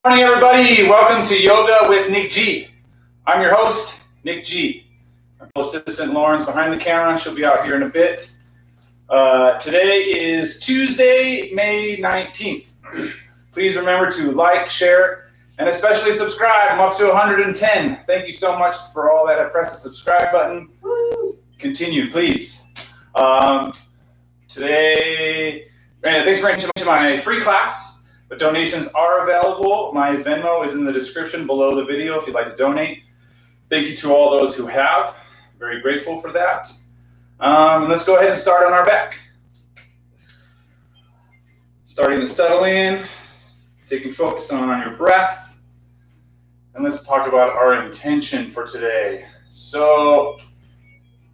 Morning, everybody. Welcome to Yoga with Nick G. I'm your host, Nick G. My assistant Lauren's behind the camera. She'll be out here in a bit. Today is Tuesday, May 19th. Please remember to like, share, and especially subscribe. I'm up to 110. Thank you so much for all that. Press the subscribe button. Woo! Continue, please. Today, thanks for entering my free class. But donations are available. My Venmo is in the description below the video if you'd like to donate. Thank you to all those who have. Very grateful for that. And let's go ahead and start on our back. Starting to settle in, taking focus on your breath. And let's talk about our intention for today. So,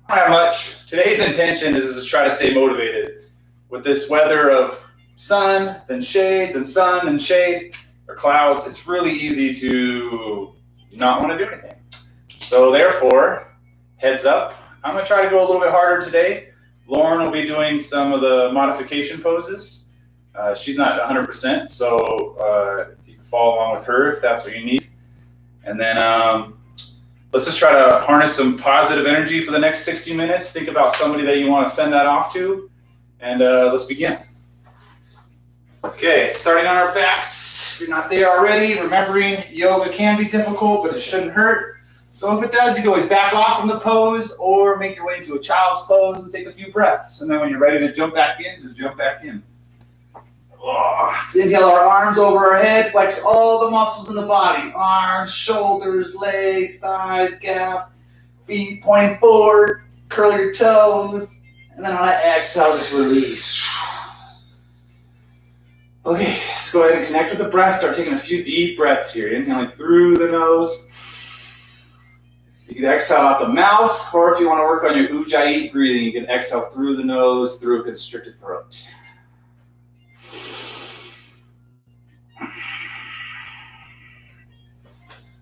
I don't have much. Today's intention is to try to stay motivated with this weather of sun, then shade, then sun, then shade, or clouds. It's really easy to not want to do anything. So therefore, heads up, I'm going to try to go a little bit harder today. Lauren will be doing some of the modification poses. She's not 100%, so you can follow along with her if that's what you need. And then let's just try to harness some positive energy for the next 60 minutes. Think about somebody that you want to send that off to, and let's begin. Okay, starting on our backs. If you're not there already, remembering yoga can be difficult, but it shouldn't hurt. So if it does, you can always back off from the pose or make your way into a child's pose and take a few breaths. And then when you're ready to jump back in, just jump back in. Let's inhale our arms over our head, flex all the muscles in the body. Arms, shoulders, legs, thighs, calf, feet pointing forward, curl your toes. And then on an exhale, just release. Okay, let's go ahead and connect with the breath. Start taking a few deep breaths here. Inhaling through the nose. You can exhale out the mouth, or if you want to work on your ujjayi breathing, you can exhale through the nose, through a constricted throat.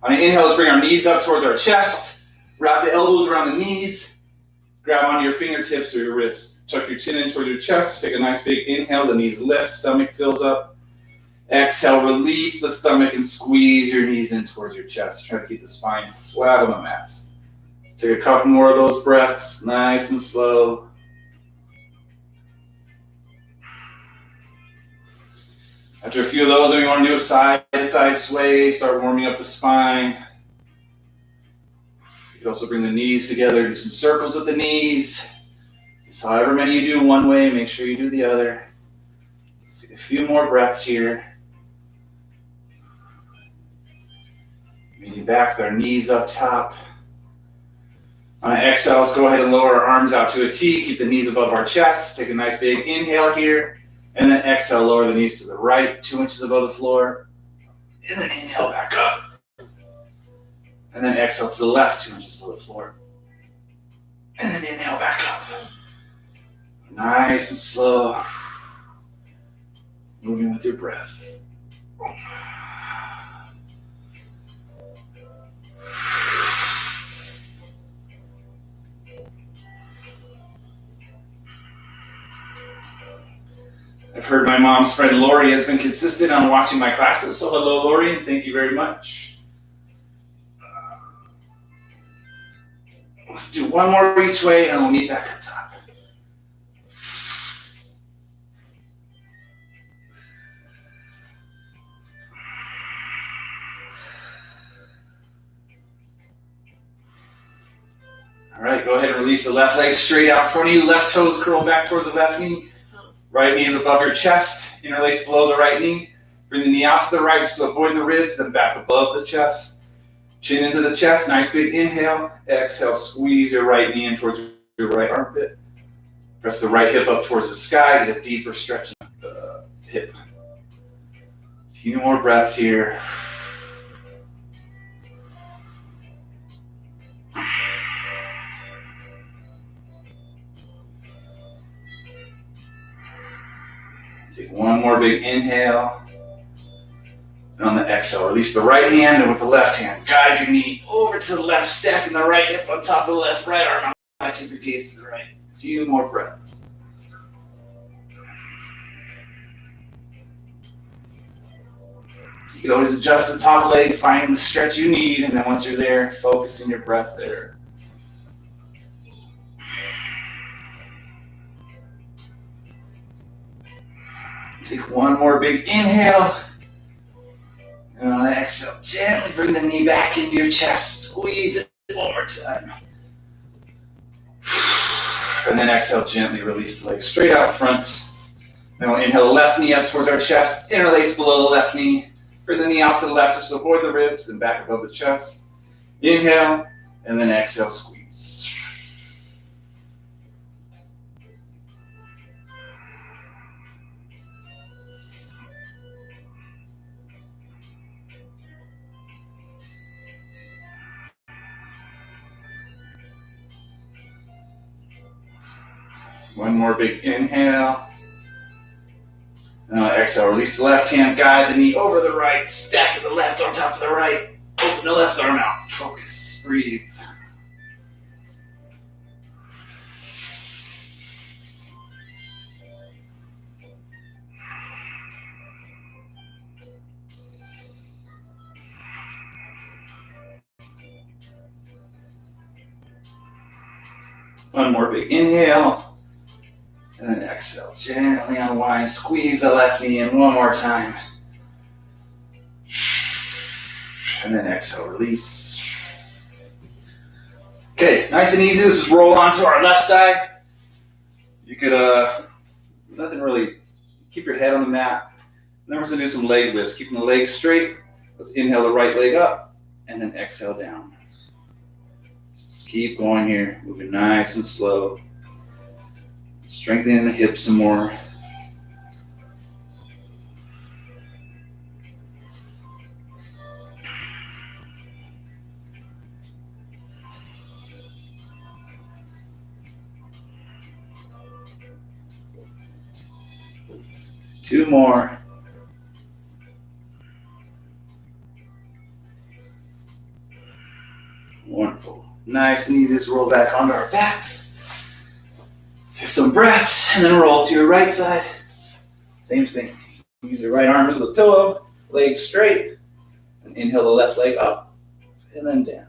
On an inhale, let's bring our knees up towards our chest. Wrap the elbows around the knees. Grab onto your fingertips or your wrists. Tuck your chin in towards your chest. Take a nice big inhale. The knees lift. Stomach fills up. Exhale, release the stomach and squeeze your knees in towards your chest. Try to keep the spine flat on the mat. Let's take a couple more of those breaths, nice and slow. After a few of those, we want to do a side-to-side sway. Start warming up the spine. You can also bring the knees together. Do some circles with the knees. Just however many you do one way, make sure you do the other. Let's take a few more breaths here. Leaning back with our knees up top. On an exhale, let's go ahead and lower our arms out to a T. Keep the knees above our chest. Take a nice big inhale here. And then exhale, lower the knees to the right, 2 inches above the floor. And then inhale back up. And then exhale to the left, 2 inches below the floor. And then inhale back up. Nice and slow. Moving with your breath. I've heard my mom's friend Lori has been consistent on watching my classes, so hello Lori, and thank you very much. Let's do one more each way and we'll meet back up top. All right, go ahead and release the left leg straight out in front of you. Left toes curl back towards the left knee. Right knee is above your chest. Interlace below the right knee. Bring the knee out to the right just to avoid the ribs, then back above the chest. Chin into the chest, nice big inhale. Exhale, squeeze your right knee in towards your right armpit. Press the right hip up towards the sky, get a deeper stretch in the hip. A few more breaths here. Take one more big inhale. And on the exhale, release the right hand, and with the left hand, guide your knee over to the left, stacking the right hip on top of the left, right arm out. Take the gaze to the right. A few more breaths. You can always adjust the top leg, finding the stretch you need, and then once you're there, focusing your breath there. Take one more big inhale. And on the exhale, gently bring the knee back into your chest. Squeeze it one more time. And then exhale, gently release the leg straight out front. Then we'll inhale the left knee up towards our chest, interlace below the left knee. Bring the knee out to the left, just avoid the ribs and back above the chest. Inhale, and then exhale, squeeze. One more big inhale. And on exhale, release the left hand, guide the knee over the right, stack the left on top of the right, open the left arm out, focus, breathe. One more big inhale. And then exhale, gently unwind, squeeze the left knee in one more time. And then exhale, release. Okay, nice and easy. This is roll onto our left side. You could, nothing really, keep your head on the mat. And then we're gonna do some leg lifts, keeping the legs straight. Let's inhale the right leg up, and then exhale down. Just keep going here, moving nice and slow. Strengthening the hips some more. Two more. Wonderful. Nice and easy. Just roll back onto our backs. Take some breaths and then roll to your right side. Same thing. Use your right arm as the pillow, legs straight, and inhale the left leg up and then down.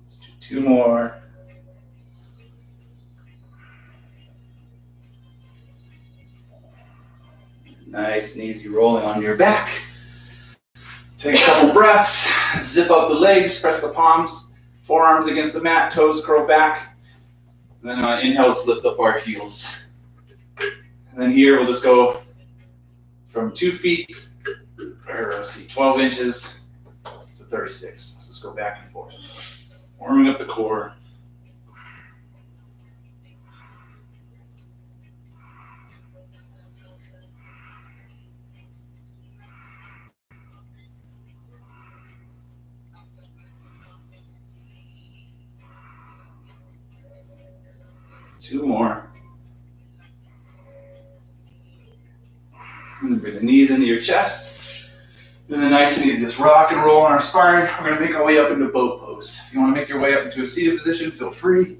Let's do two more. Nice and easy rolling on your back. Take a couple breaths, zip up the legs, press the palms, forearms against the mat, toes curl back. And then on inhale, let's lift up our heels. And then here we'll just go from 2 feet, or let's see, 12 inches to 36. Let's just go back and forth. Warming up the core. Two more. And then bring the knees into your chest. And then nice and easy, just rock and roll on our spine. We're going to make our way up into boat pose. If you want to make your way up into a seated position, feel free.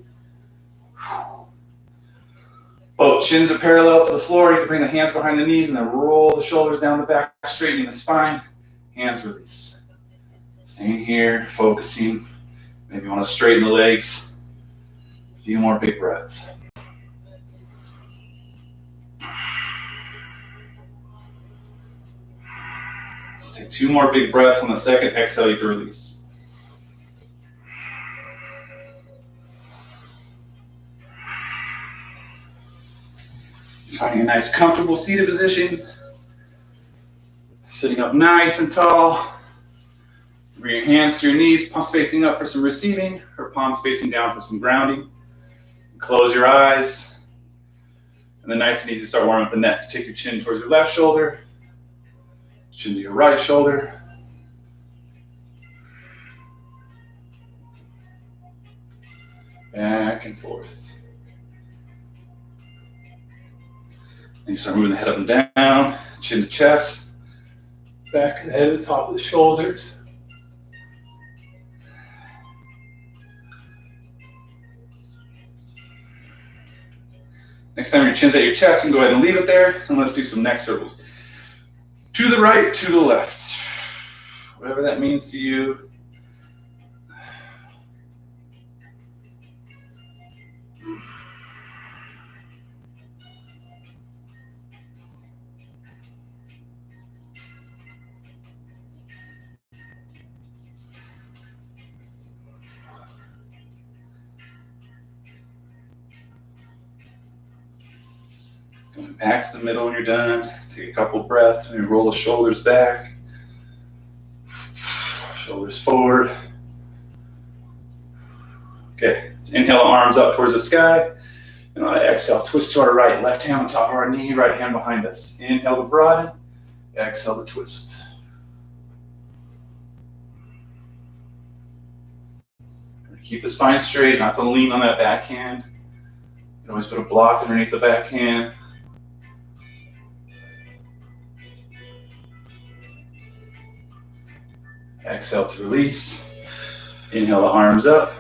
Both shins are parallel to the floor. You can bring the hands behind the knees and then roll the shoulders down the back, straightening the spine. Hands release. Staying here, focusing. Maybe you want to straighten the legs. A few more big breaths. Let's take 2 more big breaths. On the second exhale, you can release. Finding a nice comfortable seated position. Sitting up nice and tall. Bring your hands to your knees, palms facing up for some receiving, or palms facing down for some grounding. Close your eyes. And then nice and easy, start warming up the neck. Take your chin towards your left shoulder, chin to your right shoulder. Back and forth. And you start moving the head up and down, chin to chest. Back of the head to the top of the shoulders. Next time your chin's at your chest, you can go ahead and leave it there, and let's do some neck circles. To the right, to the left. Whatever that means to you. Going back to the middle when you're done. Take a couple breaths. Maybe roll the shoulders back. Shoulders forward. Okay, let's inhale the arms up towards the sky. And on an exhale, twist to our right. Left hand on top of our knee, right hand behind us. Inhale to broaden. Exhale to twist. Keep the spine straight, not to lean on that backhand. You can always put a block underneath the backhand. Exhale to release. Inhale the arms up.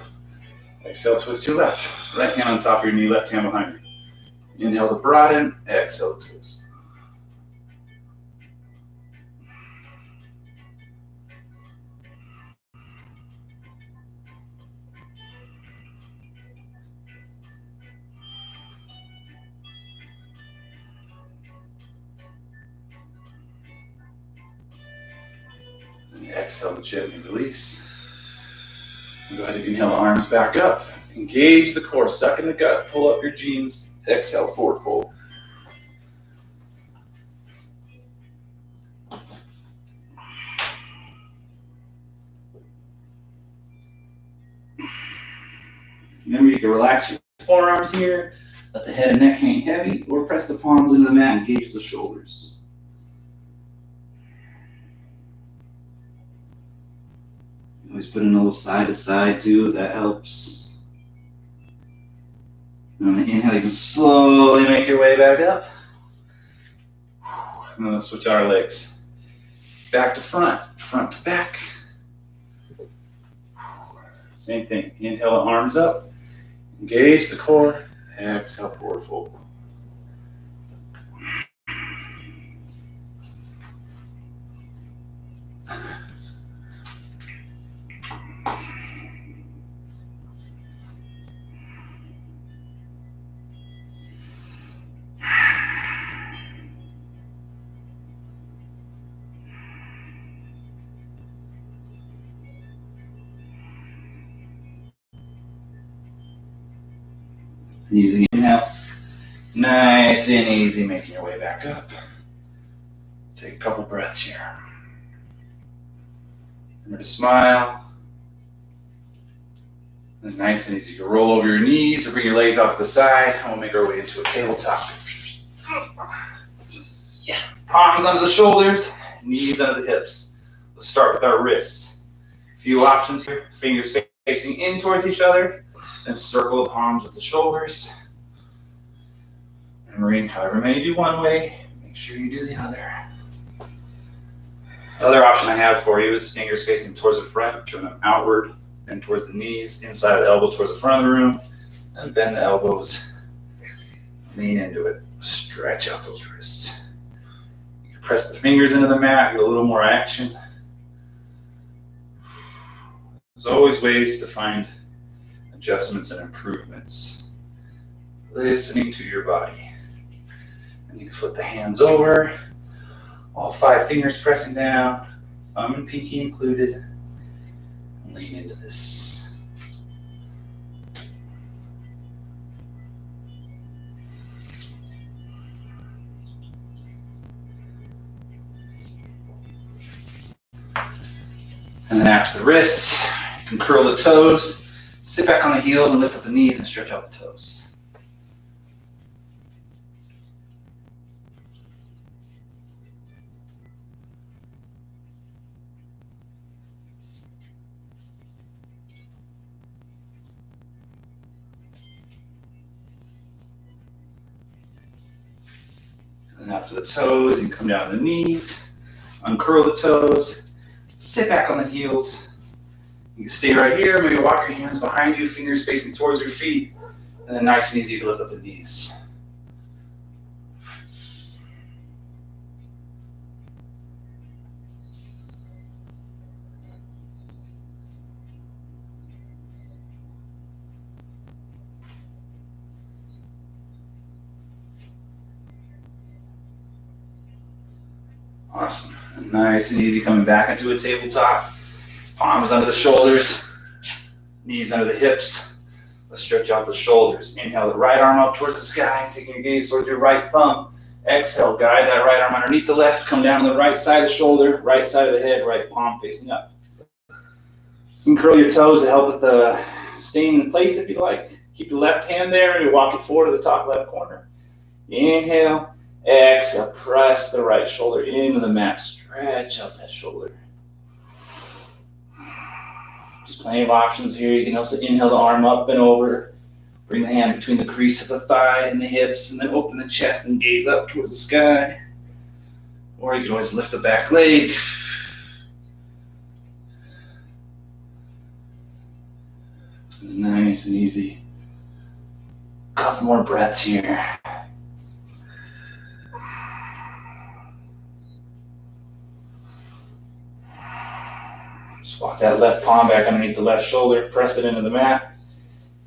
Exhale, twist to your left. Right hand on top of your knee, left hand behind you. Inhale to broaden. Exhale to twist. And exhale to gently release. And go ahead and inhale the arms back up. Engage the core, suck in the gut, pull up your jeans. Exhale, forward fold. Remember, you can relax your forearms here, let the head and neck hang heavy, or press the palms into the mat and engage the shoulders. Always put in a little side to side too, if that helps. And on the inhale, you can slowly make your way back up. And then let's switch our legs. Back to front, front to back. Same thing, inhale the arms up, engage the core, exhale, forward fold. Using inhale, nice and easy, making your way back up. Take a couple breaths here. Remember to smile. And nice and easy. You can roll over your knees or bring your legs out to the side, and we'll make our way into a tabletop. Arms under the shoulders, knees under the hips. Let's start with our wrists. A few options here. Fingers facing in towards each other. And circle the palms with the shoulders. Remembering, however many you do one way, make sure you do the other. The other option I have for you is fingers facing towards the front, turn them outward and towards the knees, inside the elbow towards the front of the room, and bend the elbows. Lean into it. Stretch out those wrists. You can press the fingers into the mat, get a little more action. There's always ways to find adjustments and improvements. Listening to your body. And you can flip the hands over, all 5 fingers pressing down, thumb and pinky included, and lean into this. And then after the wrists, you can curl the toes, sit back on the heels and lift up the knees and stretch out the toes. up to the toes. You can come down to the knees, uncurl the toes, sit back on the heels. You can stay right here, maybe walk your hands behind you, fingers facing towards your feet, and then nice and easy to lift up the knees. Awesome. And nice and easy coming back into a tabletop. Palms under the shoulders, knees under the hips. Let's stretch out the shoulders. Inhale the right arm up towards the sky, taking your gaze towards your right thumb. Exhale, guide that right arm underneath the left. Come down to the right side of the shoulder, right side of the head, right palm facing up. You can curl your toes to help with staying in place if you like. Keep the left hand there and you walk it forward to the top left corner. Inhale, exhale, press the right shoulder into the mat. Stretch out that shoulder. There's plenty of options here. You can also inhale the arm up and over. Bring the hand between the crease of the thigh and the hips, and then open the chest and gaze up towards the sky. Or you can always lift the back leg. Nice and easy. Couple more breaths here. Just walk that left palm back underneath the left shoulder, press it into the mat.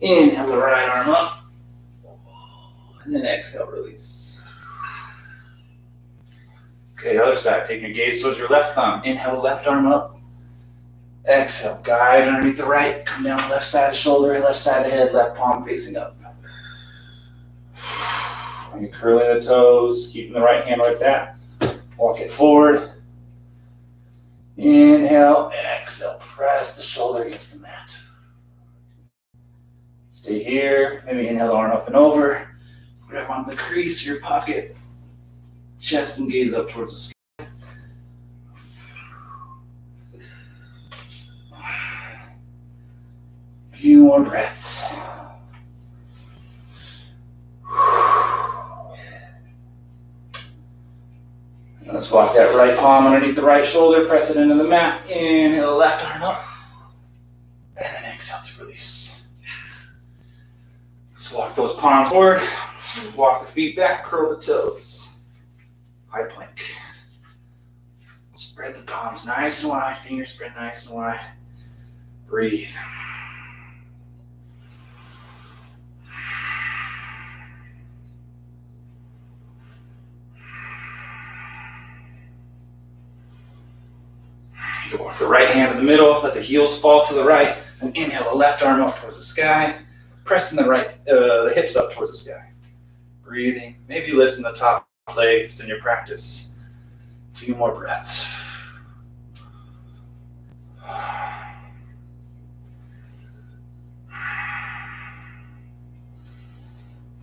Inhale the right arm up, and then exhale, release. Okay, other side, take your gaze towards your left thumb. Inhale the left arm up, exhale, guide underneath the right, come down the left side of the shoulder, left side of the head, left palm facing up. When you're curling the toes, keeping the right hand where it's at, walk it forward. Inhale, exhale, press the shoulder against the mat. Stay here, maybe inhale the arm up and over. Grab onto the crease of your pocket. Chest and gaze up towards the sky. A few more breaths. And let's walk that right palm underneath the right shoulder, press it into the mat. Inhale the left arm up. And then exhale to release. Let's walk those palms forward, walk the feet back, curl the toes. High plank. Spread the palms nice and wide, fingers spread nice and wide. Breathe. You can walk the right hand in the middle, let the heels fall to the right, and inhale the left arm up towards the sky. Pressing the hips up towards the sky. Breathing, maybe lifting the top leg if it's in your practice. A few more breaths.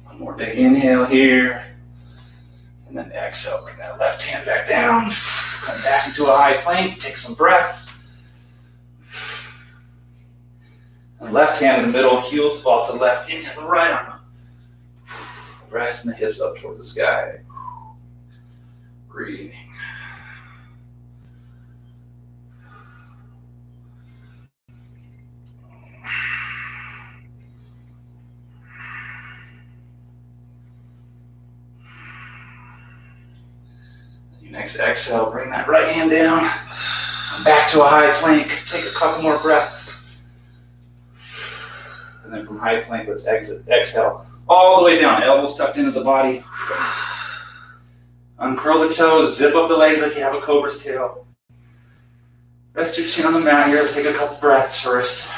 One more big inhale here. And then exhale, bring that left hand back down. Come back into a high plank, take some breaths. And left hand in the middle, heels fall to the left, inhale the right arm up. Pressing the hips up towards the sky. Breathing. Next exhale, bring that right hand down. Back to a high plank, take a couple more breaths. And then from high plank, let's exhale all the way down, elbows tucked into the body. Uncurl the toes, zip up the legs like you have a cobra's tail. Rest your chin on the mat here. Let's take a couple breaths first.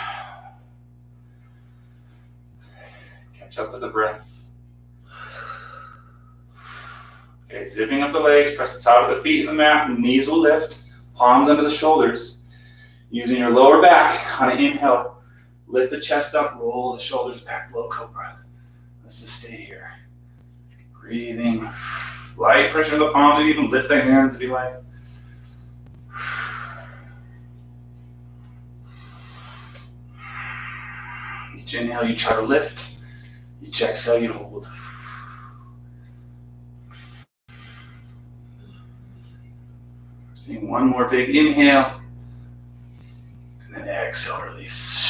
Catch up with the breath. Okay, zipping up the legs, press the top of the feet in the mat, and knees will lift, palms under the shoulders. Using your lower back on an inhale, lift the chest up, roll the shoulders back, low cobra. Let's just stay here. Breathing. Light pressure in the palms, and even lift the hands if you like. Each inhale, you try to lift. Each exhale, you hold. Doing one more big inhale. And then exhale, release.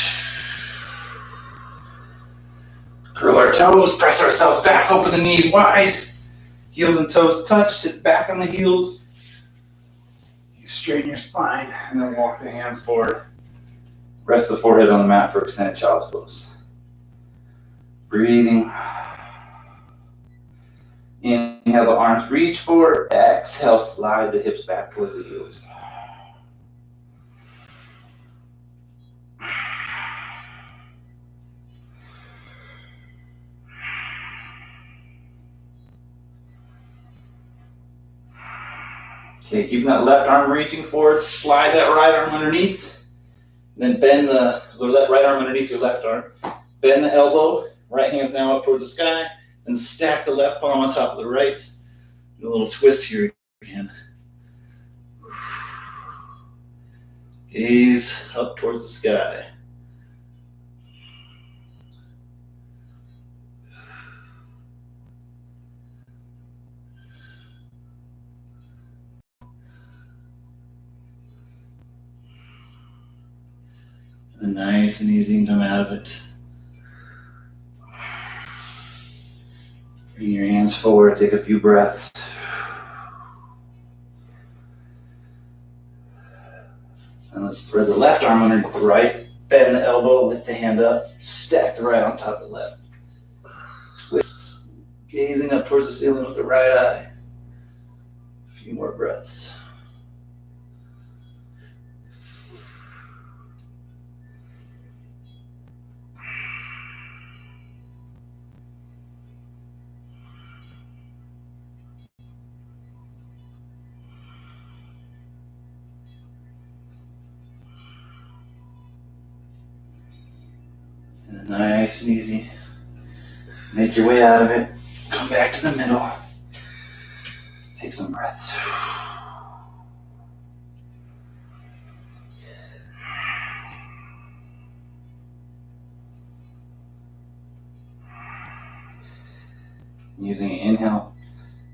Curl our toes, press ourselves back, open the knees wide. Heels and toes touch, sit back on the heels. You straighten your spine, and then walk the hands forward. Rest the forehead on the mat for extended child's pose. Breathing. Inhale, the arms reach forward. Exhale, slide the hips back towards the heels. Okay, keeping that left arm reaching forward, slide that right arm underneath. Then bend that right arm underneath your left arm. Bend the elbow, right hand's now up towards the sky. Then stack the left palm on top of the right. Do a little twist here again. Gaze up towards the sky. And nice and easy and come out of it. Bring your hands forward, take a few breaths. And let's thread the left arm underneath the right, bend the elbow, lift the hand up, stack the right on top of the left. Twists, gazing up towards the ceiling with the right eye. A few more breaths. And nice and easy. Make your way out of it. Come back to the middle. Take some breaths. Using an inhale.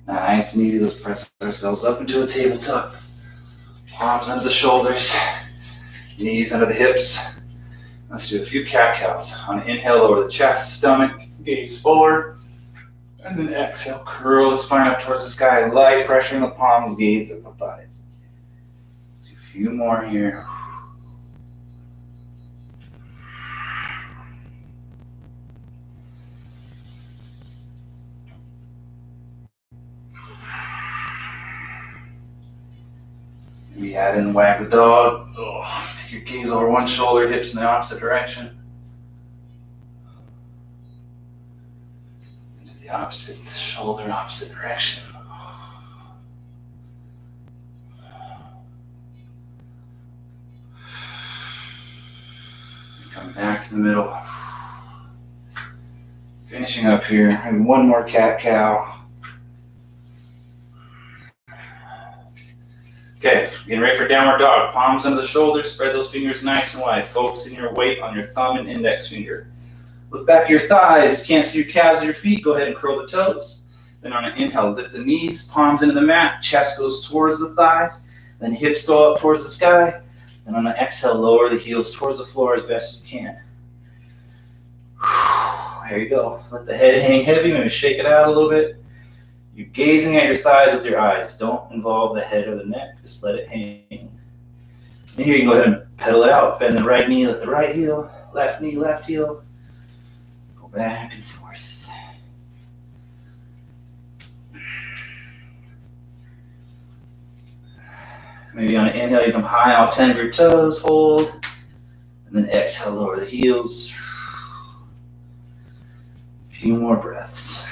Nice and easy. Let's press ourselves up into a tabletop. Palms under the shoulders. Knees under the hips. Let's do a few cat-cows. On an inhale, lower the chest, stomach, gaze forward. And then exhale, curl the spine up towards the sky. Light pressure in the palms, gaze at the thighs. Let's do a few more here. Maybe add in wag the dog. Take your gaze over one shoulder, hips in the opposite direction. Into the opposite shoulder, opposite direction. Come back to the middle. Finishing up here, and one more cat-cow. Okay, getting ready for downward dog. Palms under the shoulders, spread those fingers nice and wide. Focusing your weight on your thumb and index finger. Look back at your thighs. You can't see your calves or your feet. Go ahead and curl the toes. Then on an inhale, lift the knees, palms into the mat. Chest goes towards the thighs. Then hips go up towards the sky. And on an exhale, lower the heels towards the floor as best as you can. There you go. Let the head hang heavy. Maybe shake it out a little bit. You're gazing at your thighs with your eyes. Don't involve the head or the neck. Just let it hang. And here you can go ahead and pedal it out. Bend the right knee, lift the right heel. Left knee, left heel. Go back and forth. Maybe on an inhale, you come high on 10 of your toes. Hold. And then exhale, lower the heels. A few more breaths.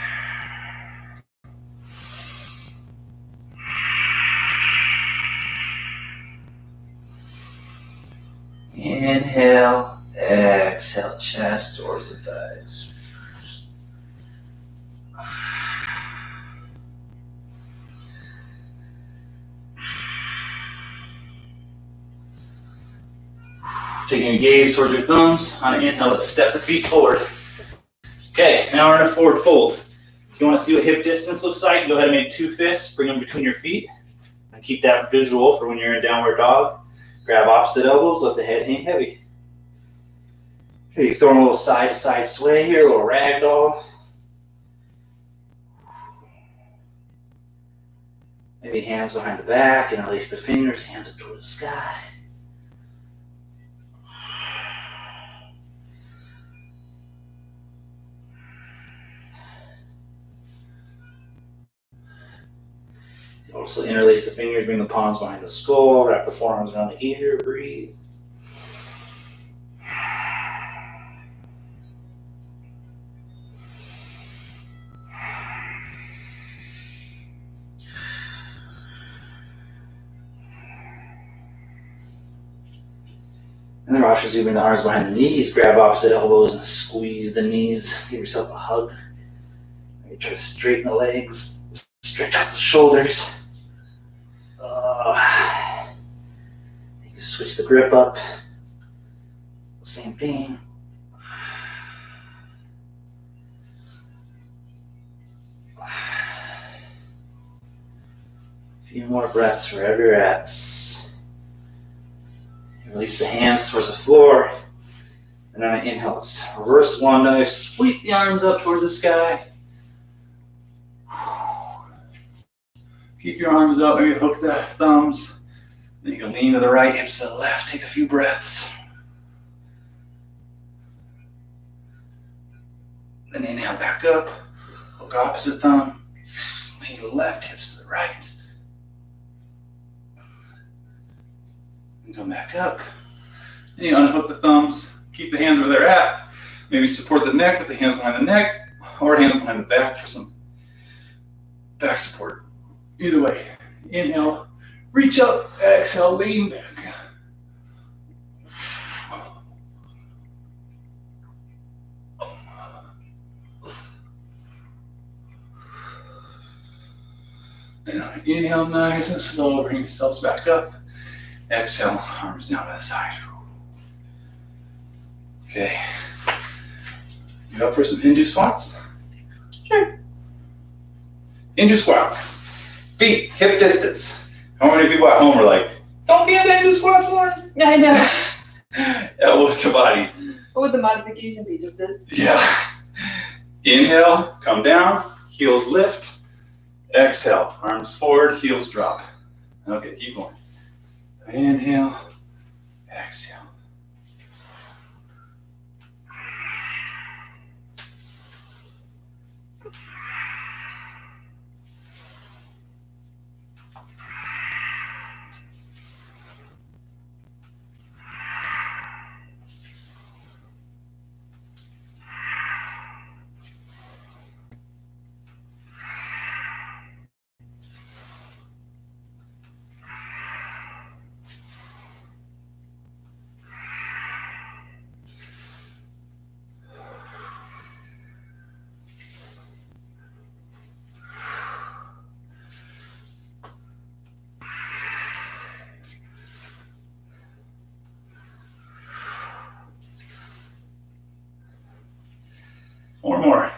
Inhale, exhale, chest towards the thighs. Taking your gaze towards your thumbs. On an inhale, let's step the feet forward. Okay, now we're in a forward fold. If you want to see what hip distance looks like, go ahead and make two fists, bring them between your feet. And keep that visual for when you're in downward dog. Grab opposite elbows, let the head hang heavy. Okay, you throw a little side to side sway here, a little ragdoll. Maybe hands behind the back and release the fingers, hands up toward the sky. Also interlace the fingers, bring the palms behind the skull, wrap the forearms around the ear, breathe. And then Rashtrasu, bring the arms behind the knees, grab opposite elbows and squeeze the knees. Give yourself a hug. Maybe try to straighten the legs, stretch out the shoulders. You can switch the grip up. Same thing. A few more breaths wherever you're at. Release the hands towards the floor. And on an inhale, let's reverse swan dive. Sweep the arms up towards the sky. Keep your arms up, maybe hook the thumbs. Then you can lean to the right, hips to the left. Take a few breaths. Then inhale back up. Hook opposite thumb. Lean to the left, hips to the right. And come back up. And you unhook the thumbs. Keep the hands where they're at. Maybe support the neck with the hands behind the neck or hands behind the back for some back support. Either way, inhale, reach up, exhale, lean back. Inhale, nice and slow, bring yourselves back up. Exhale, arms down to the side. Okay. You up for some Hindu squats? Sure. Hindu squats. Feet, hip distance. How many people at home are like, don't be into Hindu squats, Lauren? I know. Elbows to body. What would the modification be? Just this? Yeah. Inhale, come down, heels lift. Exhale, arms forward, heels drop. Okay, keep going. Inhale, exhale. Four more.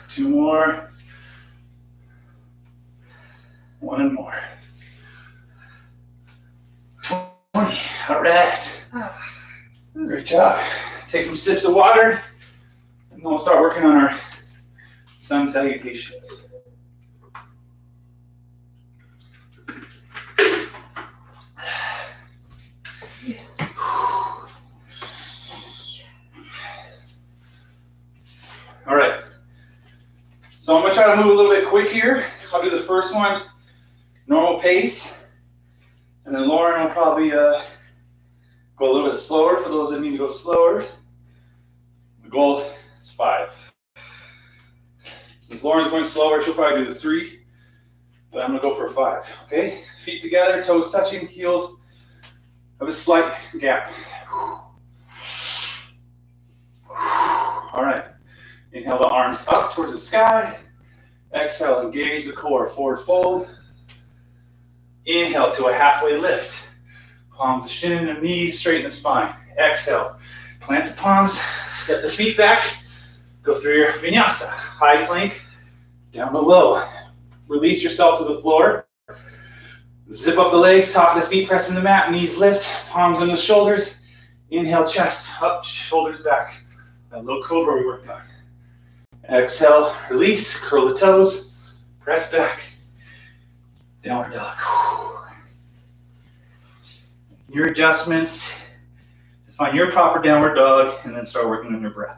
Two more. One more. 20. All right. Great job. Take some sips of water, and then we'll start working on our sun salutations. All right. So I'm going to try to move a little bit quick here. I'll do the first one, normal pace. And then Lauren will probably go a little bit slower for those that need to go slower. The goal is 5. Since Lauren's going slower, she'll probably do the 3. But I'm going to go for 5, okay? Feet together, toes touching, heels have a slight gap. All right. Inhale the arms up towards the sky. Exhale, engage the core, forward fold. Inhale to a halfway lift. Palms to shin and knees, straighten the spine. Exhale, plant the palms, step the feet back. Go through your vinyasa. High plank, down to low. Release yourself to the floor. Zip up the legs, top of the feet, pressing the mat, knees lift, palms on the shoulders. Inhale, chest up, shoulders back. That low cobra we worked on. Exhale, release, curl the toes, press back. Downward dog. Your adjustments to find your proper downward dog and then start working on your breath.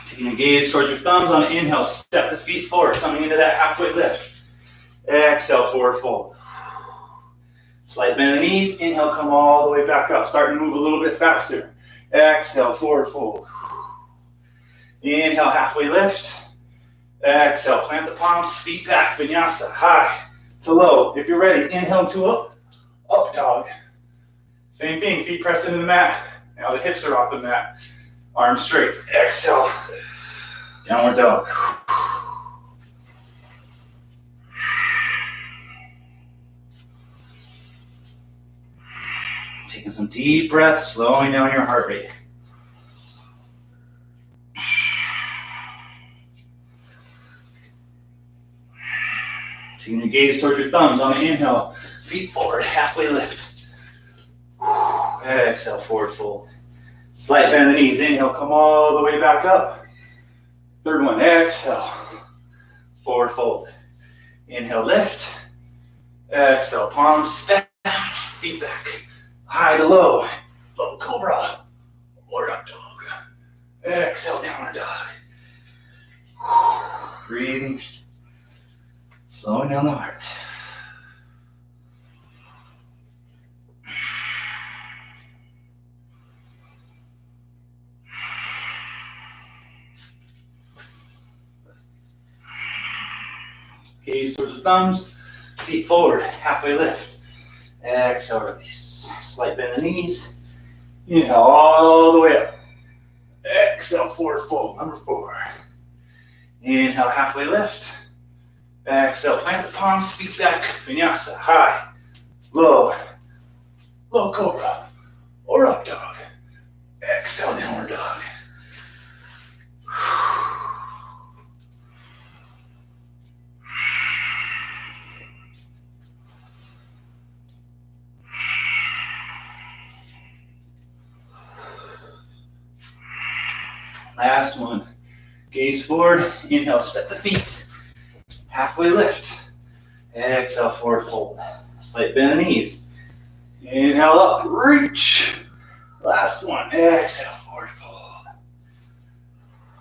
Taking your gaze towards your thumbs on an inhale, step the feet forward, coming into that halfway lift. Exhale, forward fold. Slight bend of the knees, inhale, come all the way back up. Start to move a little bit faster. Exhale, forward fold. Inhale, halfway lift. Exhale, plant the palms, feet back, vinyasa, high to low. If you're ready, inhale to up dog. Same thing, feet press into the mat. Now the hips are off the mat. Arms straight. Exhale, downward dog. Taking some deep breaths, slowing down your heart rate. Taking your gaze toward your thumbs on the inhale, feet forward, halfway lift. Exhale, forward fold. Slight bend of the knees, inhale, come all the way back up. Third one, exhale, forward fold. Inhale, lift. Exhale, palms back, feet back. High to low, low cobra, or up dog. Exhale, downward dog. Breathing, slowing down the heart. Gaze towards the thumbs, feet forward, halfway lift. Exhale, release. Slight bend in the knees. Inhale all the way up. Exhale, forward fold, number 4. Inhale, halfway lift. Exhale, plant the palms, feet back, vinyasa, high, low, low cobra, or up dog. Exhale, downward dog. Last one. Gaze forward. Inhale, step the feet. Halfway lift. Exhale, forward fold. Slight bend in the knees. Inhale up, reach. Last one. Exhale, forward fold.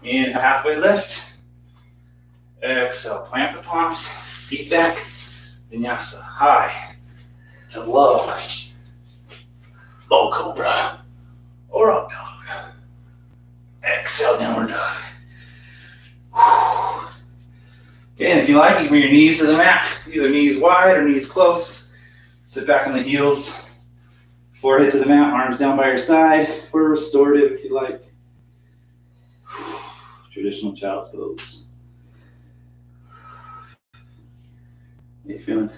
Inhale, halfway lift. Exhale, plant the palms, feet back. Vinyasa, high to low. Low cobra or up dog. Exhale, downward dog. Okay, and if you like, you can bring your knees to the mat, either knees wide or knees close. Sit back on the heels, forehead to the mat, arms down by your side, or restorative if you like. Traditional child's pose. How you feeling?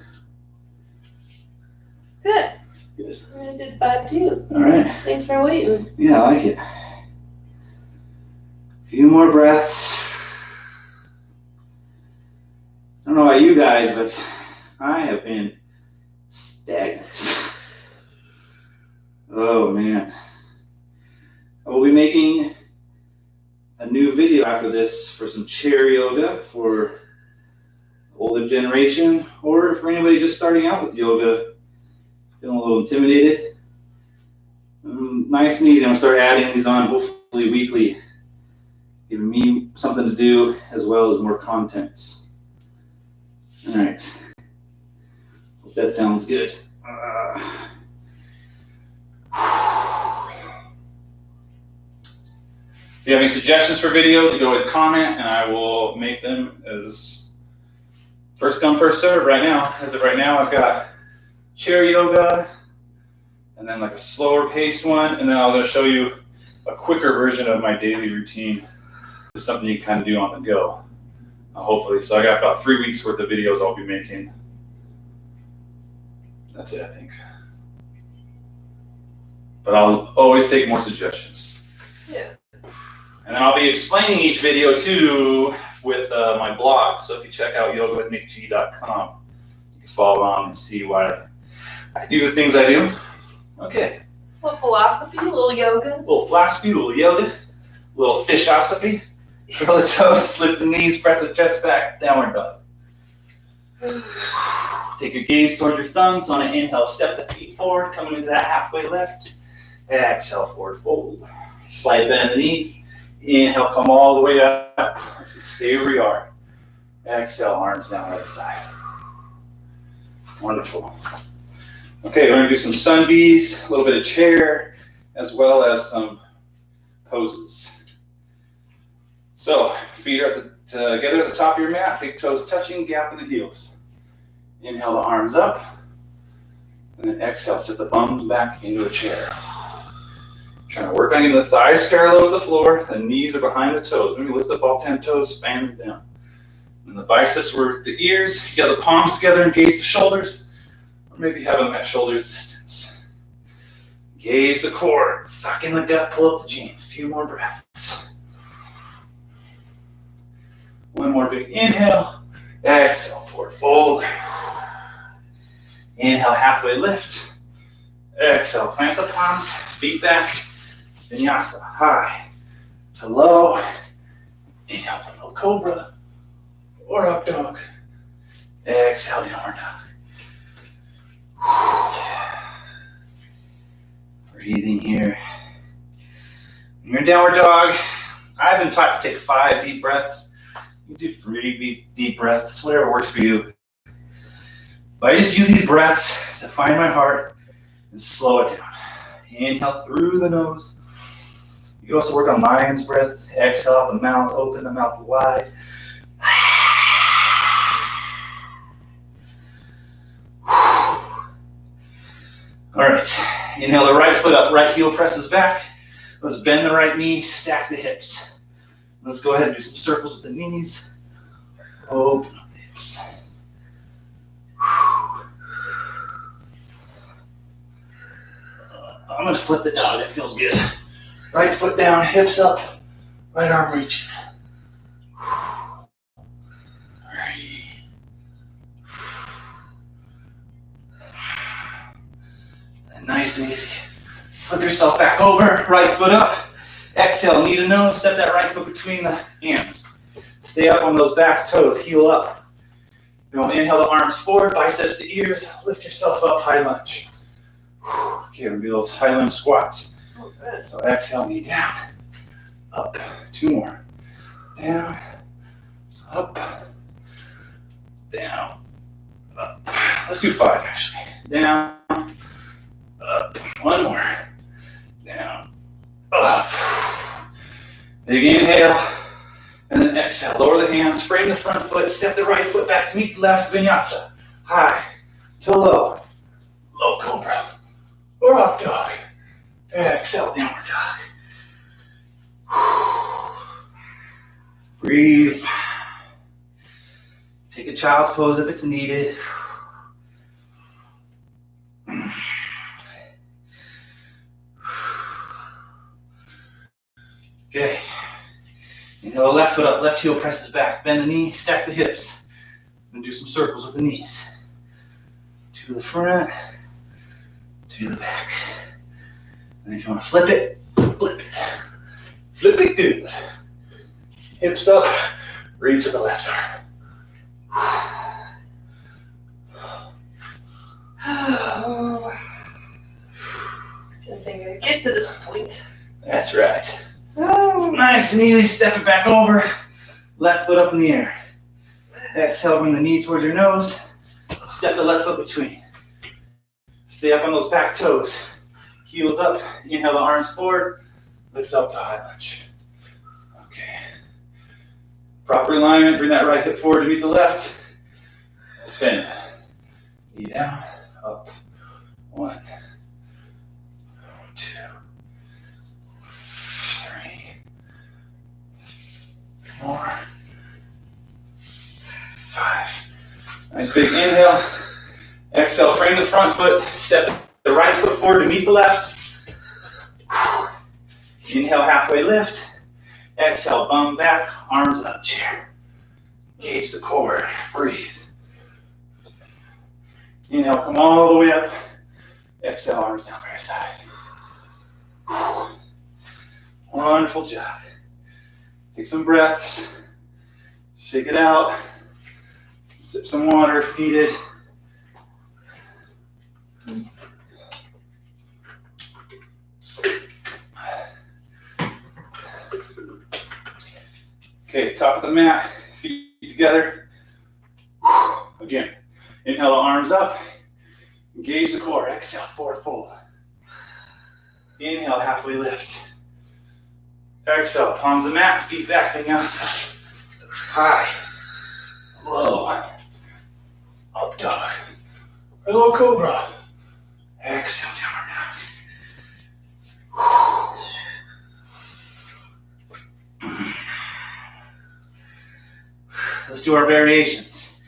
Good. Good. I did 5 too. All right. Thanks for waiting. Yeah, I like it. A few more breaths. I don't know about you guys, but I have been stagnant. Oh man. I will be making a new video after this for some chair yoga for older generation, or for anybody just starting out with yoga, feeling a little intimidated. Nice and easy. I'm gonna start adding these on hopefully weekly, giving me something to do as well as more content. All right. Hope that sounds good. If you have any suggestions for videos, you can always comment and I will make them as first come, first serve right now. As of right now, I've got chair yoga and then like a slower paced one. And then I was gonna show you a quicker version of my daily routine. something you kind of do on the go, hopefully. So I got about 3 weeks worth of videos I'll be making. That's it, I think. But I'll always take more suggestions. Yeah. And then I'll be explaining each video too with my blog. So if you check out yogawithnickg.com, you can follow along and see why I do the things I do. Okay. A little philosophy, a little yoga. A little philosophy, a little yoga, a little fishosophy. Curl the toes, slip the knees, press the chest back, downward dog. Take your gaze toward your thumbs. On an inhale, step the feet forward, coming into that halfway lift. Exhale, forward fold. Slight bend in the knees. Inhale, come all the way up. Let's just stay where you are. Exhale, arms down right side. Wonderful. Okay, we're gonna do some sun bees, a little bit of chair, as well as some poses. So, feet are together at the top of your mat, big toes touching, gap in the heels. Inhale the arms up, and then exhale, sit the bums back into a chair. Trying to work on getting the thighs parallel with the floor, the knees are behind the toes. Maybe lift up all 10 toes, span them down. And the biceps were the ears, you got the palms together, engage the shoulders, or maybe have them at shoulder distance. Engage the core, suck in the gut, pull up the jeans. A few more breaths. One more big inhale, exhale, forward fold. Inhale, halfway lift. Exhale, plant the palms, feet back. Vinyasa, high to low. Inhale to low cobra or up dog. Exhale, downward dog. Breathing here. When you're in downward dog, I've been taught to take 5 deep breaths. You do 3 deep breaths, whatever works for you. But I just use these breaths to find my heart and slow it down. Inhale through the nose. You can also work on lion's breath. Exhale out the mouth, open the mouth wide. All right, inhale the right foot up, right heel presses back. Let's bend the right knee, stack the hips. Let's go ahead and do some circles with the knees. Open up the hips. I'm gonna flip the dog, that feels good. Right foot down, hips up, right arm reaching. Breathe. Nice and easy. Flip yourself back over, right foot up. Exhale, knee to nose, step that right foot between the hands. Stay up on those back toes, heel up. You want to inhale the arms forward, biceps to ears, lift yourself up, high lunge. Okay, we're gonna do those high lunge squats. So exhale, knee down, up, 2 more. Down, up, down, up. Let's do 5 actually. Down, up, 1 more. Down, up. Big inhale, and then exhale. Lower the hands, frame the front foot, step the right foot back to meet the left, vinyasa. High to low, low cobra, or up dog. Exhale, downward dog. Breathe. Take a child's pose if it's needed. Okay. Inhale, left foot up, left heel presses back. Bend the knee, stack the hips. And do some circles with the knees. To the front, to the back. And if you want to flip it, flip it. Flip it good. Hips up, reach to the left arm. Good thing I get to this point. That's right. Oh. Nice and easy, step it back over. Left foot up in the air. Exhale, bring the knee towards your nose. Step the left foot between. Stay up on those back toes. Heels up, inhale the arms forward, lift up to high lunge. Okay. Proper alignment, bring that right hip forward to meet the left. Let's bend. Knee down, up. 1, 2, 3, Nice big inhale. Exhale, frame the front foot, step the right foot forward to meet the left. Inhale, halfway lift. Exhale, bum back, arms up, chair. Engage the core, breathe. Inhale, come all the way up. Exhale, arms down by your side. Wonderful job. Take some breaths. Shake it out. Sip some water if needed. Okay, top of the mat, feet together. Again, inhale, arms up. Engage the core. Exhale, forward fold. Inhale, halfway lift. Exhale, palms the mat, feet back, vinyasa. High, low, up dog, low cobra. Exhale, downward dog. Let's do our variations.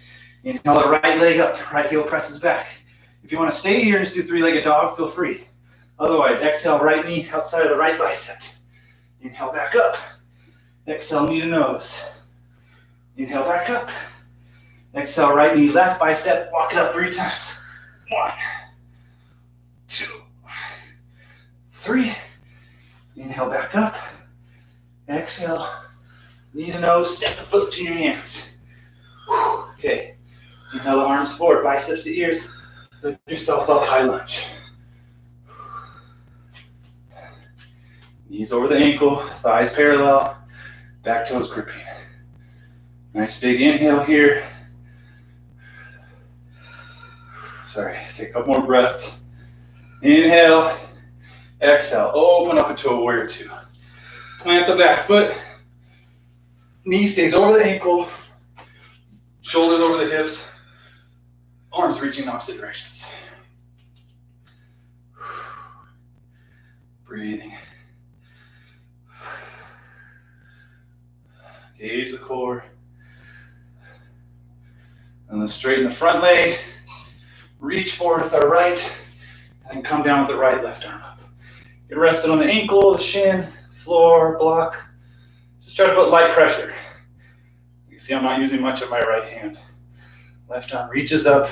Inhale, the right leg up, right heel presses back. If you want to stay here and just do three-legged dog, feel free. Otherwise, exhale, right knee outside of the right bicep. Inhale, back up. Exhale, knee to nose. Inhale, back up. Exhale, right knee, left bicep. Walk it up 3 times. 1, 2, 3. Inhale, back up. Exhale, knee to nose. Step the foot between your hands. Okay. Inhale, the arms forward, biceps to ears. Lift yourself up, high lunge. Knees over the ankle, thighs parallel, back toes gripping. Nice big inhale here. Sorry, take a couple more breaths. Inhale, exhale, open up into a warrior 2. Plant the back foot, knee stays over the ankle, shoulders over the hips, arms reaching opposite directions. Breathing. Engage the core. And then straighten the front leg. Reach forward with our right. And then come down with the right, left arm up. Get rested on the ankle, the shin, floor, block. Just try to put light pressure. You can see I'm not using much of my right hand. Left arm reaches up.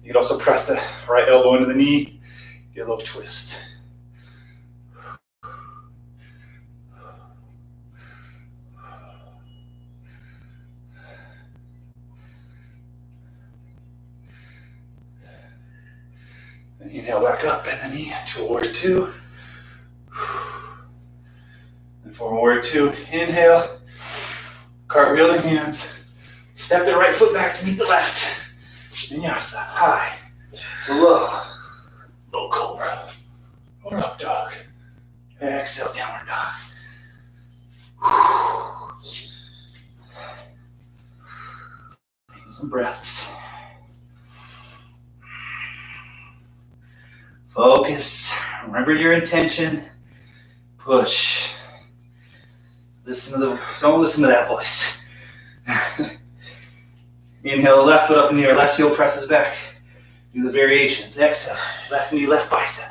You can also press the right elbow into the knee. Get a little twist. Inhale back up, bend the knee to a warrior 2. And for warrior 2, inhale, cartwheel the hands, step the right foot back to meet the left. Vinyasa, high to low, low cobra, or up dog. Exhale, downward dog. Take some breaths. Focus. Remember your intention. Push. Don't listen to that voice. Inhale, the left foot up in the air. Left heel presses back. Do the variations. Exhale. Left knee, left bicep.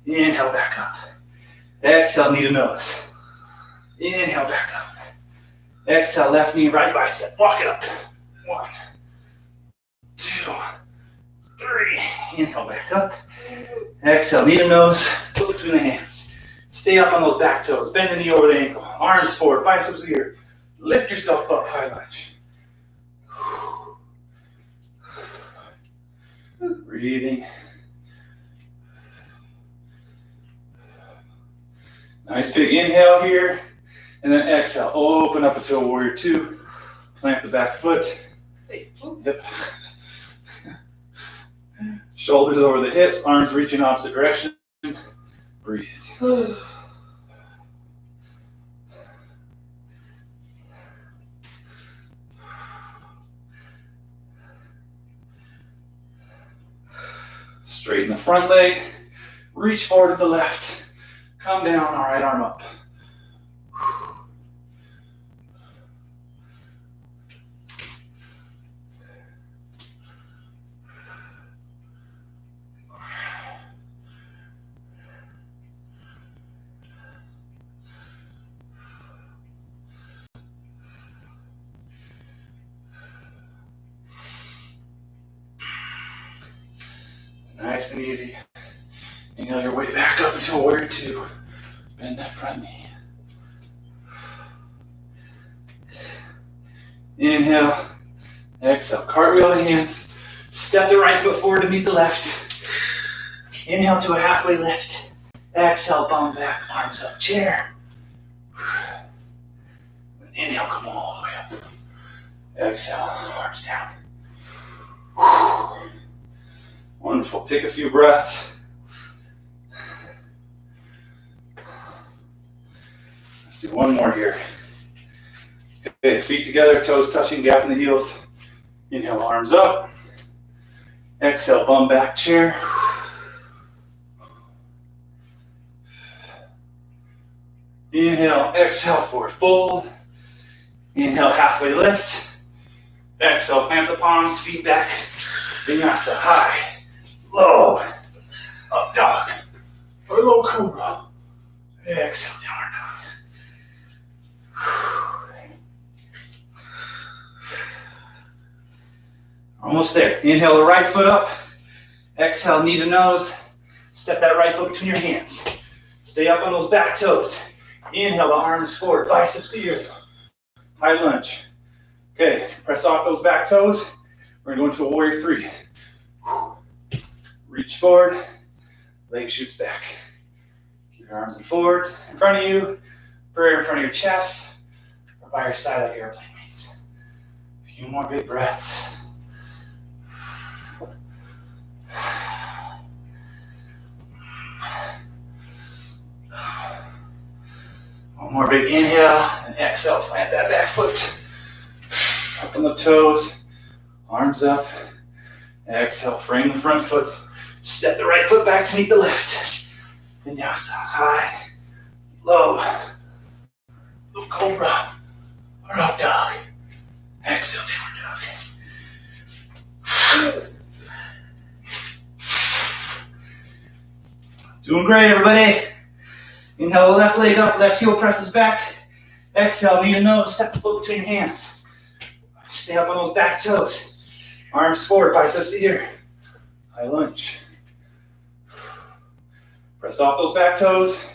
Inhale, back up. Exhale, knee to nose. Inhale, back up. Exhale, left knee, right bicep. Walk it up. 1, 2, 3. Inhale, back up. Exhale, knee to nose, foot between the hands. Stay up on those back toes. Bend the knee over the ankle. Arms forward, biceps here. Lift yourself up, high lunge. Breathing. Nice big inhale here. And then exhale, open up into a warrior 2. Plant the back foot. Yep. Shoulders over the hips, arms reaching opposite direction. Breathe. Straighten the front leg. Reach forward to the left. Come down, all right arm up. Nice and easy. Inhale your way back up into warrior two. Bend that front knee. Inhale. Exhale. Cartwheel the hands. Step the right foot forward to meet the left. Inhale to a halfway lift. Exhale, bum back, arms up, chair. Inhale, come all the way up. Exhale, arms down. Wonderful. Take a few breaths. Let's do one more here. Okay, feet together, toes touching, gap in the heels. Inhale, arms up. Exhale, bum back, chair. Inhale, exhale, forward fold. Inhale, halfway lift. Exhale, plant the palms, feet back. Vinyasa, high, low, up dog, or low cobra. Exhale, downward dog. Almost there. Inhale the right foot up. Exhale, knee to nose. Step that right foot between your hands. Stay up on those back toes. Inhale the arms forward, biceps to ears. High lunge. Okay, press off those back toes. We're gonna go into a warrior three. Reach forward, leg shoots back. Keep your arms in forward, in front of you, prayer in front of your chest, or by your side like airplane wings. A few more big breaths. One more big inhale, and exhale, plant that back foot. Up on the toes, arms up. Exhale, frame the front foot. Step the right foot back to meet the left. Vinyasa, high, low, low cobra, or up dog. Exhale, downward dog. Doing great, everybody. Inhale, the left leg up, left heel presses back. Exhale, knee to nose, step the foot between your hands. Stay up on those back toes. Arms forward, biceps to ear. High lunge. Press off those back toes.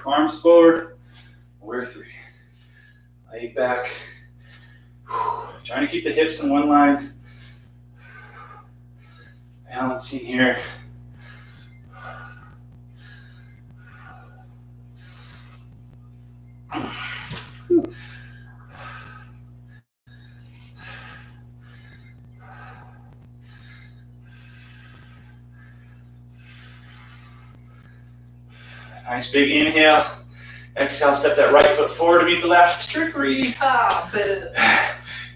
Arms forward. Warrior three. Leg back. Trying to keep the hips in one line. Balancing here. Nice big inhale. Exhale, step that right foot forward to meet the left. Trickery. Ah, boo.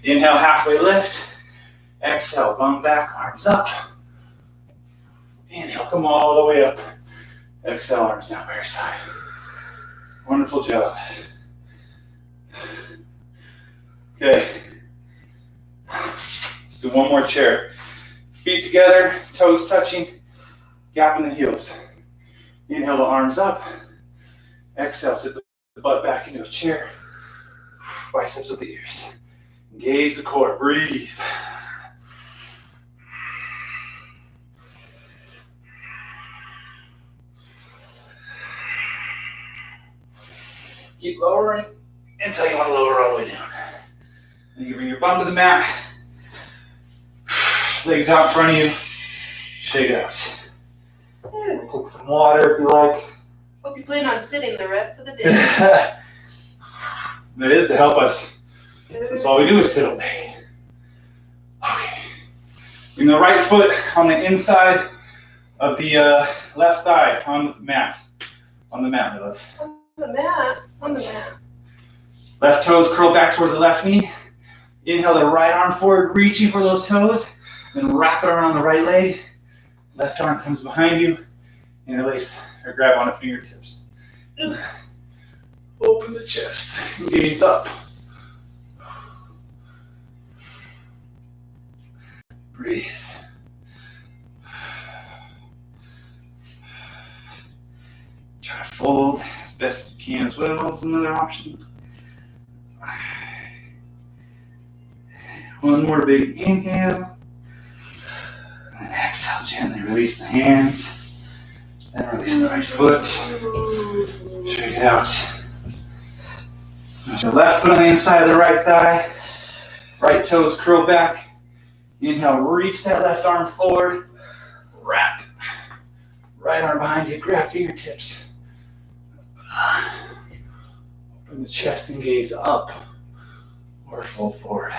Inhale, halfway lift. Exhale, bum back, arms up. Inhale, come all the way up. Exhale, arms down by your side. Wonderful job. Okay. Let's do one more chair. Feet together, toes touching, gap in the heels. Inhale the arms up. Exhale, sit the butt back into a chair. Biceps with the ears. Engage the core, breathe. Keep lowering until you want to lower all the way down. Then you bring your bum to the mat. Legs out in front of you. Shake it out. Take some water if you like. Hope you plan on sitting the rest of the day. That is to help us. That's all we do is sit all day. Okay. Bring the right foot on the inside of the left thigh on the mat. On the mat, my love. On the mat. On the mat. Left toes curl back towards the left knee. Inhale the right arm forward, reaching for those toes. Then wrap it around the right leg. Left arm comes behind you. Interlace or grab on the fingertips. Open the chest. Gaze up. Breathe. Try to fold as best you can as well. That's another option. One more big inhale. And exhale, gently release the hands. Then release the right foot. Shake it out. Put your left foot on the inside of the right thigh. Right toes curl back. Inhale, reach that left arm forward. Wrap. Right arm behind you, grab fingertips. Open the chest and gaze up or fold forward.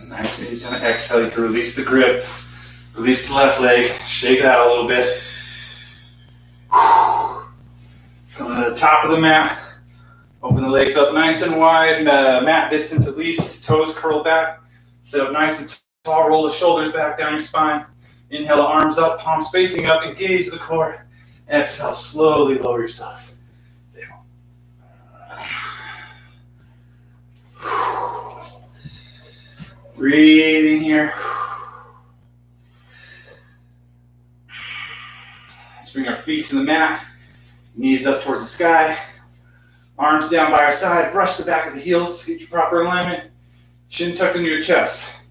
Nice and easy on the exhale. You can release the grip. Release the left leg. Shake it out a little bit. From the top of the mat, open the legs up nice and wide. Mat distance at least. Toes curl back. Sit up nice and tall. Roll the shoulders back down your spine. Inhale, the arms up, palms facing up. Engage the core. Exhale, slowly lower yourself. Breathing here. Let's bring our feet to the mat. Knees up towards the sky. Arms down by our side. Brush the back of the heels. Get your proper alignment. Chin tucked into your chest.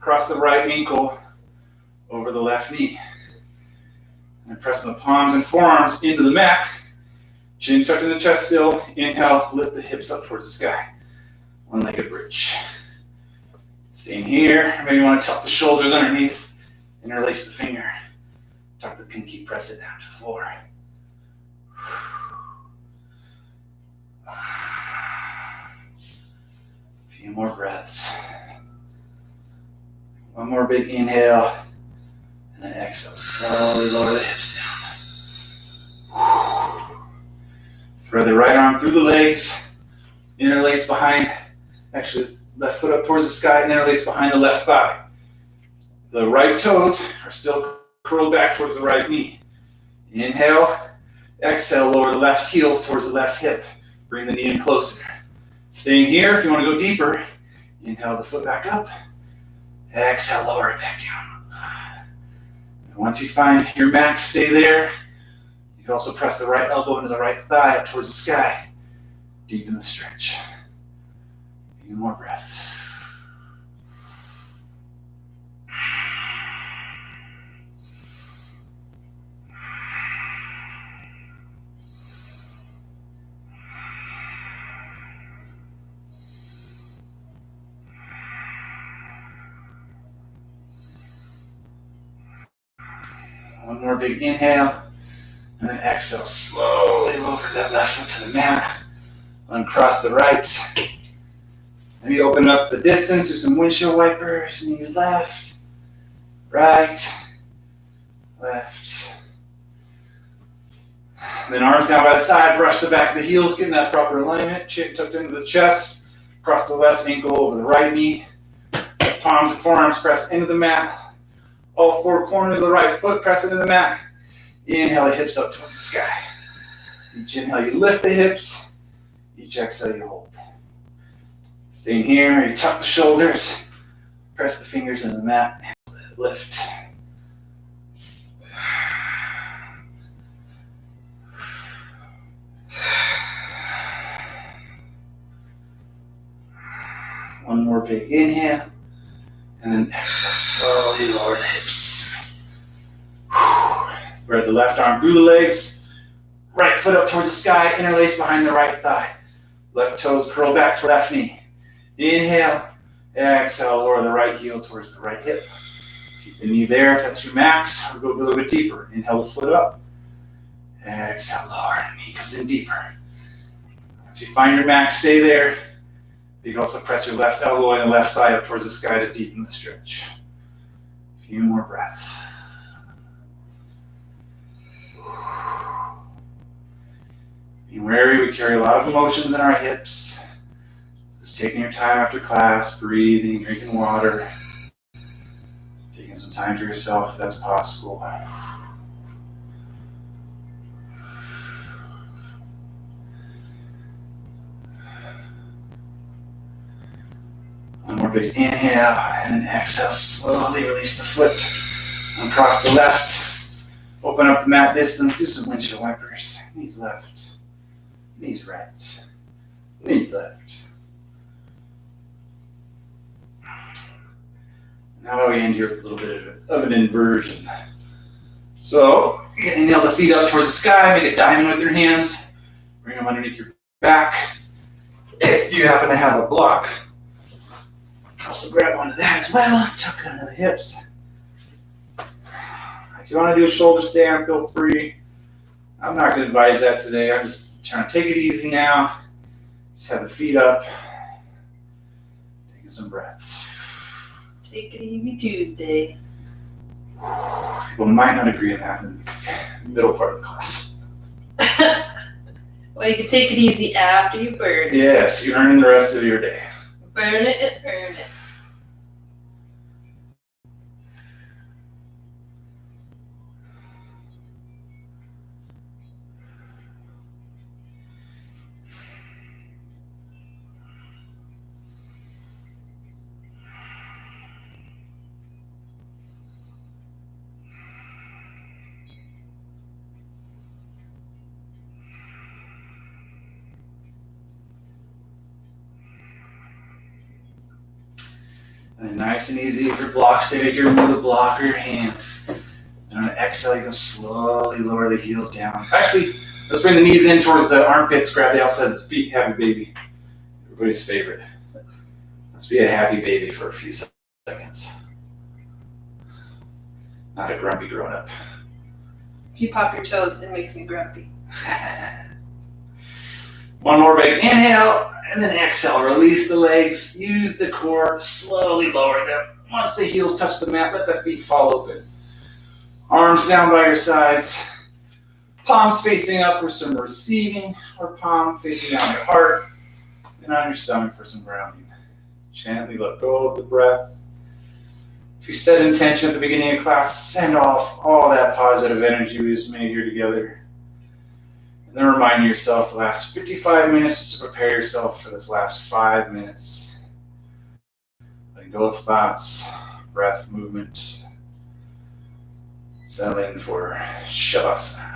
Cross the right ankle over the left knee. And pressing the palms and forearms into the mat. Chin tucked in the chest still. Inhale, lift the hips up towards the sky. One-legged bridge. Staying here. Maybe you want to tuck the shoulders underneath. Interlace the finger. Tuck the pinky, press it down to the floor. A few more breaths. One more big inhale. And then exhale. Slowly lower the hips down. Thread the right arm through the legs. Interlace behind. Actually, left foot up towards the sky and interlace behind the left thigh. The right toes are still curled back towards the right knee. Inhale, exhale, lower the left heel towards the left hip. Bring the knee in closer. Staying here, if you want to go deeper, inhale the foot back up. Exhale, lower it back down. And once you find your max, stay there. You can also press the right elbow into the right thigh up towards the sky. Deepen the stretch. A few more breaths. One more big inhale, and then exhale. Slowly lower that left foot to the mat. Uncross the right. Maybe open it up to the distance. Do some windshield wipers. Knees left, right, left. And then arms down by the side. Brush the back of the heels. Get in that proper alignment. Chin tucked into the chest. Cross the left ankle over the right knee. Palms and forearms press into the mat. All four corners of the right foot press into the mat. Inhale the hips up towards the sky. Each inhale you lift the hips. Each exhale you hold. Staying here, you tuck the shoulders. Press the fingers into the mat. Lift. One more big inhale. And then exhale, slowly lower the hips. Thread the left arm through the legs. Right foot up towards the sky, interlace behind the right thigh. Left toes curl back to left knee. Inhale, exhale, lower the right heel towards the right hip. Keep the knee there if that's your max, or go a little bit deeper. Inhale the foot up. Exhale, lower, knee comes in deeper. Once you find your max, stay there. You can also press your left elbow and the left thigh up towards the sky to deepen the stretch. A few more breaths. Being wary, we carry a lot of emotions in our hips. Just taking your time after class, breathing, drinking water, taking some time for yourself if that's possible. more big inhale, and then exhale, slowly release the foot. Across the left. Open up the mat distance, do some windshield wipers. Knees left, knees right, knees left. Now how about we end here with a little bit of an inversion. So, you're gonna nail the feet up towards the sky, make a diamond with your hands, bring them underneath your back. If you happen to have a block, also grab onto that as well, tuck it under the hips. If you want to do a shoulder stand, feel free. I'm not going to advise that today. I'm just trying to take it easy now. Just have the feet up. Taking some breaths. Take it easy Tuesday. People might not agree on that in the middle part of the class. Well, you can take it easy after you burn it. Yes, you're earning the rest of your day. Burn it and earn it. And then nice and easy with your blocks, take your remove the block or your hands. And on an exhale, you can slowly lower the heels down. Actually, let's bring the knees in towards the armpits, grab the outside of the feet, happy baby. Everybody's favorite. Let's be a happy baby for a few seconds. Not a grumpy grown up. If you pop your toes, it makes me grumpy. One more big inhale, and then exhale. Release the legs, use the core, slowly lower them. Once the heels touch the mat, let the feet fall open. Arms down by your sides. Palms facing up for some receiving, or palm facing down your heart, and on your stomach for some grounding. Gently let go of the breath. If you set intention at the beginning of class, send off all that positive energy we just made here together. And then remind yourself the last 55 minutes to prepare yourself for this last 5 minutes. Letting go of thoughts, breath, movement. Settle in for Shavasana.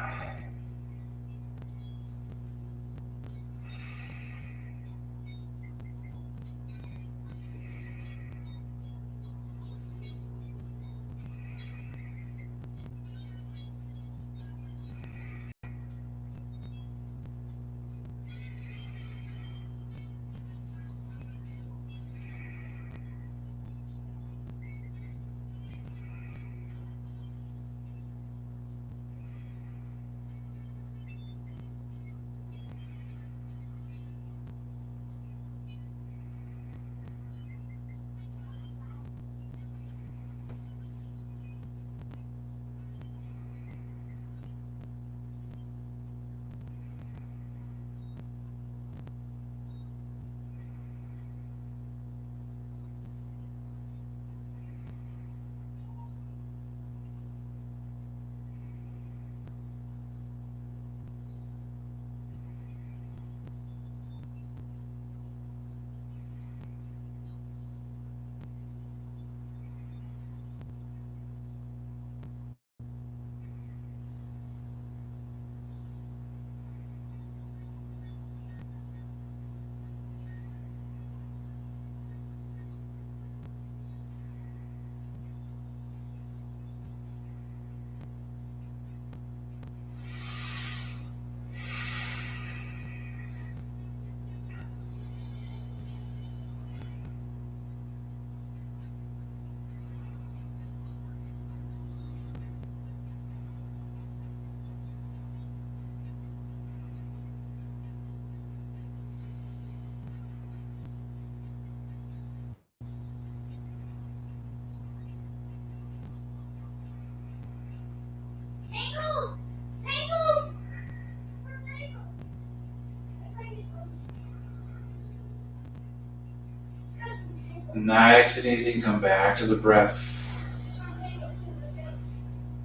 Nice and easy, come back to the breath.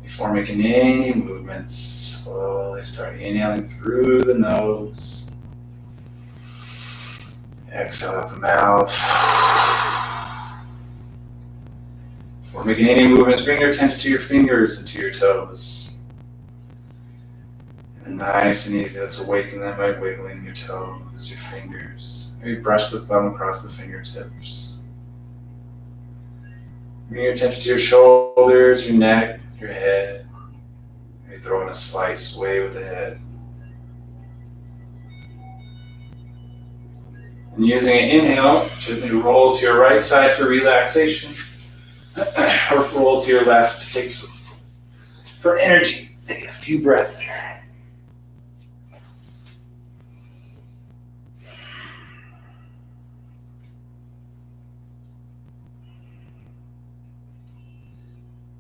Before making any movements, slowly start inhaling through the nose. Exhale out the mouth. making any movements, bring your attention to your fingers and to your toes. And nice and easy, let's awaken them by wiggling your toes, your fingers. Maybe brush the thumb across the fingertips. Bring your attention to your shoulders, your neck, your head. Maybe throw in a slight sway with the head. And using an inhale, gently roll to your right side for relaxation, or roll to your left to take some for energy. Take a few breaths there.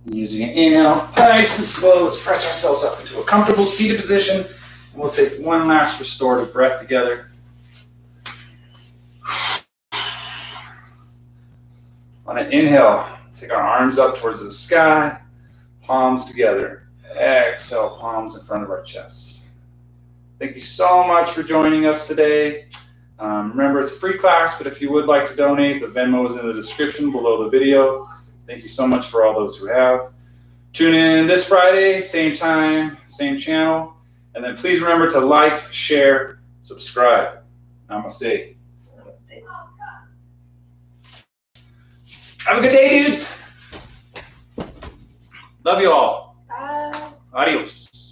And using an inhale, nice and slow, let's press ourselves up into a comfortable seated position. And we'll take one last restorative breath together. On an inhale, take our arms up towards the sky, palms together. Exhale, palms in front of our chest. Thank you so much for joining us today. Remember, it's a free class, but if you would like to donate, the Venmo is in the description below the video. Thank you so much for all those who have. Tune in this Friday, same time, same channel. And then please remember to like, share, subscribe. Namaste. Have a good day, dudes. Love you all. Bye. Adios.